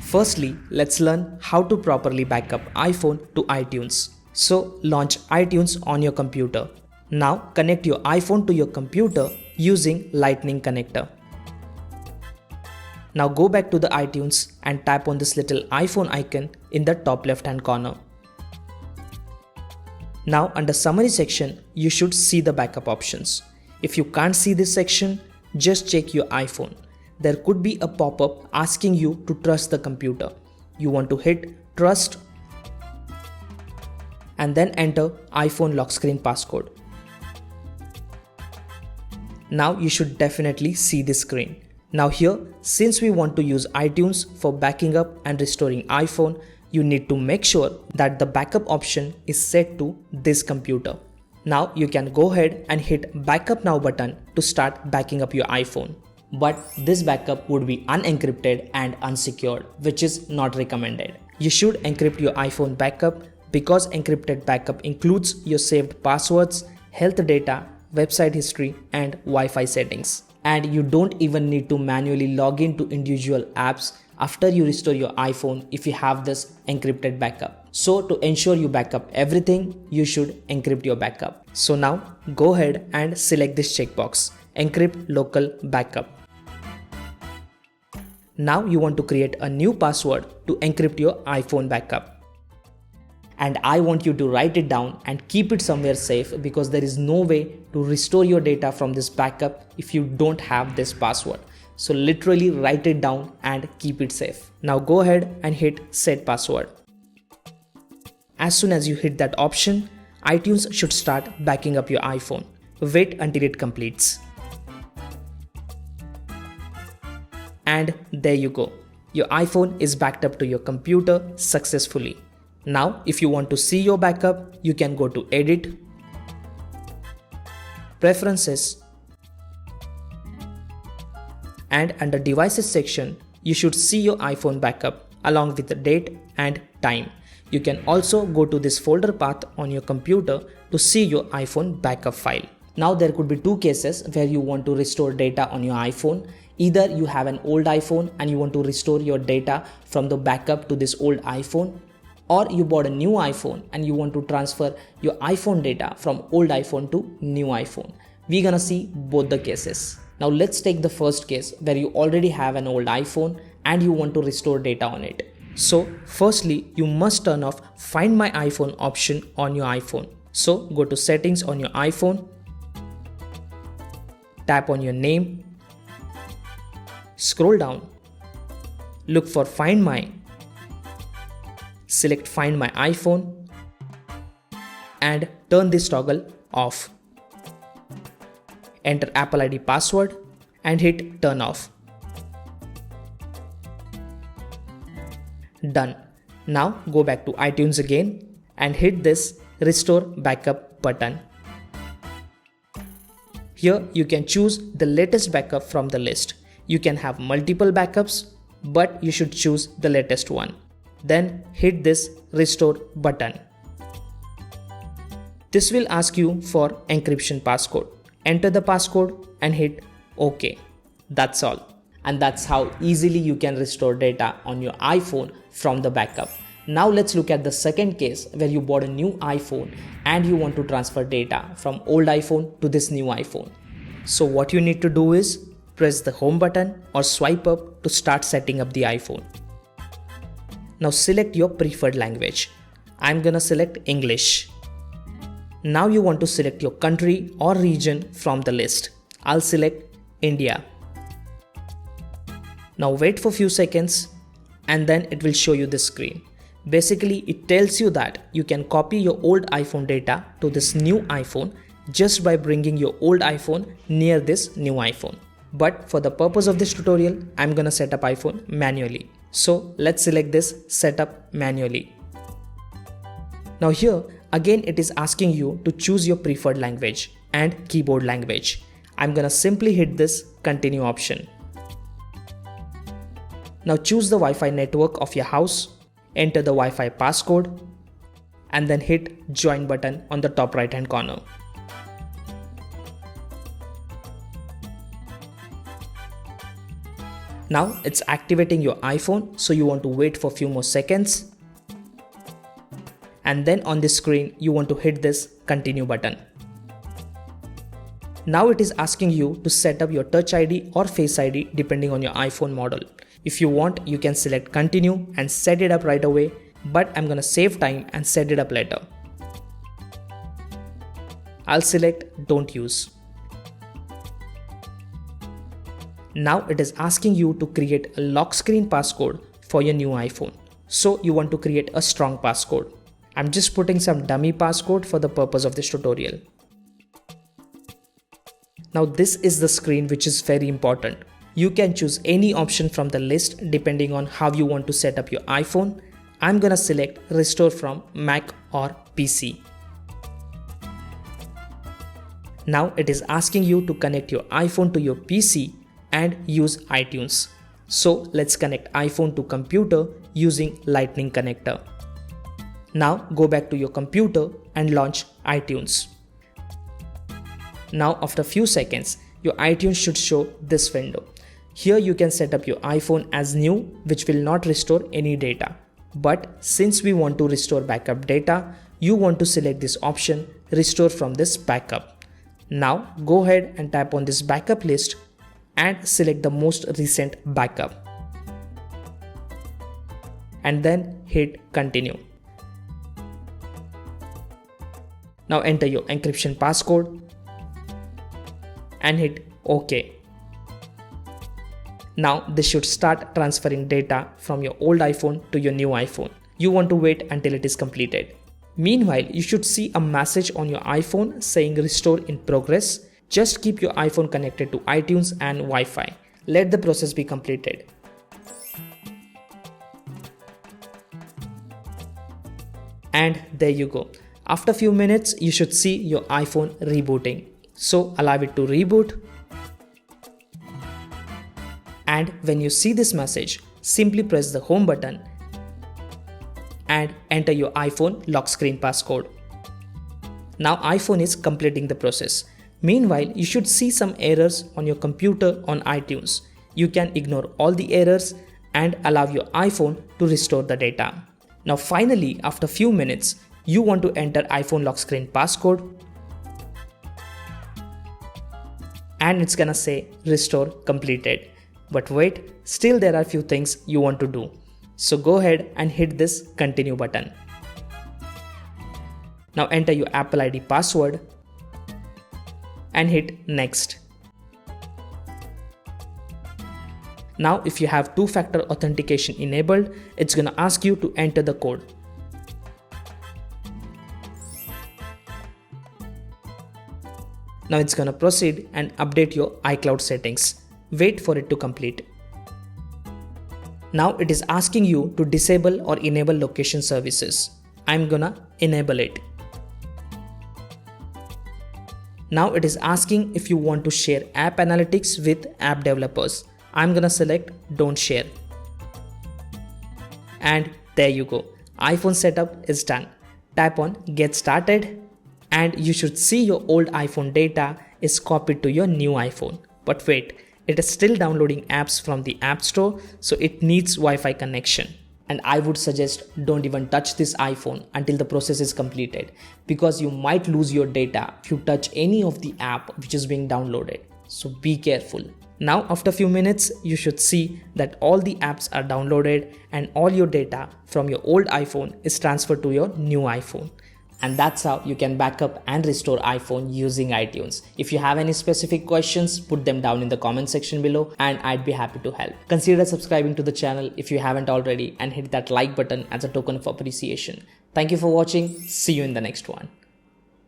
Firstly, let's learn how to properly backup iPhone to iTunes. So launch iTunes on your computer. Now connect your iPhone to your computer using Lightning connector. Now go back to the iTunes and tap on this little iPhone icon in the top left hand corner. Now under summary section, you should see the backup options. If you can't see this section, just check your iPhone. There could be a pop-up asking you to trust the computer. You want to hit trust and then enter iPhone lock screen passcode. Now you should definitely see this screen. Now here, since we want to use iTunes for backing up and restoring iPhone, you need to make sure that the backup option is set to this computer. Now you can go ahead and hit backup now button to start backing up your iPhone. But this backup would be unencrypted and unsecured, which is not recommended. You should encrypt your iPhone backup because encrypted backup includes your saved passwords, health data, website history, and Wi-Fi settings. And you don't even need to manually log into individual apps after you restore your iPhone if you have this encrypted backup. So to ensure you backup everything, you should encrypt your backup. So now go ahead and select this checkbox, encrypt local backup. Now you want to create a new password to encrypt your iPhone backup. And I want you to write it down and keep it somewhere safe because there is no way to restore your data from this backup if you don't have this password. So literally write it down and keep it safe. Now go ahead and hit set password. As soon as you hit that option, iTunes should start backing up your iPhone. Wait until it completes. And there you go. Your iPhone is backed up to your computer successfully. Now, if you want to see your backup, you can go to Edit, Preferences, and under Devices section, you should see your iPhone backup along with the date and time. You can also go to this folder path on your computer to see your iPhone backup file. Now there could be two cases where you want to restore data on your iPhone. Either you have an old iPhone and you want to restore your data from the backup to this old iPhone, or you bought a new iPhone and you want to transfer your iPhone data from old iPhone to new iPhone. We're gonna see both the cases. Now let's take the first case where you already have an old iPhone and you want to restore data on it. So firstly, you must turn off Find My iPhone option on your iPhone. So go to Settings on your iPhone, tap on your name, scroll down, look for Find My, select Find My iPhone and turn this toggle off. Enter Apple ID password and hit turn off. Done. Now go back to iTunes again and hit this Restore Backup button. Here you can choose the latest backup from the list. You can have multiple backups, but you should choose the latest one. Then hit this Restore button. This will ask you for encryption passcode. Enter the passcode and hit OK. That's all. And that's how easily you can restore data on your iPhone from the backup. Now let's look at the second case where you bought a new iPhone and you want to transfer data from old iPhone to this new iPhone. So what you need to do is press the home button or swipe up to start setting up the iPhone. Now select your preferred language. I'm gonna select English. Now you want to select your country or region from the list. I'll select India. Now wait for a few seconds and then it will show you this screen. Basically, it tells you that you can copy your old iPhone data to this new iPhone just by bringing your old iPhone near this new iPhone. But for the purpose of this tutorial, I'm gonna set up iPhone manually. So let's select this Setup Manually. Now here, again it is asking you to choose your preferred language and keyboard language. I'm gonna simply hit this Continue option. Now choose the Wi-Fi network of your house, enter the Wi-Fi passcode, and then hit Join button on the top right hand corner. Now it's activating your iPhone, so you want to wait for a few more seconds. And then on the screen, you want to hit this continue button. Now it is asking you to set up your Touch ID or Face ID depending on your iPhone model. If you want, you can select continue and set it up right away, but I'm gonna save time and set it up later. I'll select don't use. Now it is asking you to create a lock screen passcode for your new iPhone. So you want to create a strong passcode. I'm just putting some dummy passcode for the purpose of this tutorial. Now this is the screen which is very important. You can choose any option from the list depending on how you want to set up your iPhone. I'm gonna select restore from Mac or PC. Now it is asking you to connect your iPhone to your PC and use iTunes. So let's connect iPhone to computer using Lightning connector. Now go back to your computer and launch iTunes. Now after a few seconds, your iTunes should show this window. Here you can set up your iPhone as new, which will not restore any data. But since we want to restore backup data, you want to select this option, restore from this backup. Now go ahead and tap on this backup list and select the most recent backup. And then hit continue. Now enter your encryption passcode and hit OK. Now this should start transferring data from your old iPhone to your new iPhone. You want to wait until it is completed. Meanwhile, you should see a message on your iPhone saying restore in progress. Just keep your iPhone connected to iTunes and Wi-Fi. Let the process be completed. And there you go. After a few minutes, you should see your iPhone rebooting. So allow it to reboot. And when you see this message, simply press the home button and enter your iPhone lock screen passcode. Now iPhone is completing the process. Meanwhile, you should see some errors on your computer on iTunes. You can ignore all the errors and allow your iPhone to restore the data. Now finally, after a few minutes, you want to enter iPhone lock screen passcode and it's gonna say restore completed. But wait, still there are few things you want to do. So go ahead and hit this continue button. Now enter your Apple ID password and hit next. Now if you have two-factor authentication enabled, it's gonna ask you to enter the code. Now it's gonna proceed and update your iCloud settings. Wait for it to complete. Now it is asking you to disable or enable location services. I'm gonna enable it. Now it is asking if you want to share app analytics with app developers. I'm gonna select don't share. And there you go. iPhone setup is done. Tap on get started and you should see your old iPhone data is copied to your new iPhone. But wait, it is still downloading apps from the App Store, so it needs Wi-Fi connection. And I would suggest don't even touch this iPhone until the process is completed, because you might lose your data if you touch any of the app which is being downloaded. So be careful. Now after a few minutes, you should see that all the apps are downloaded and all your data from your old iPhone is transferred to your new iPhone. And that's how you can backup and restore iPhone using iTunes. If you have any specific questions, put them down in the comment section below and I'd be happy to help. Consider subscribing to the channel if you haven't already and hit that like button as a token of appreciation. Thank you for watching. See you in the next one.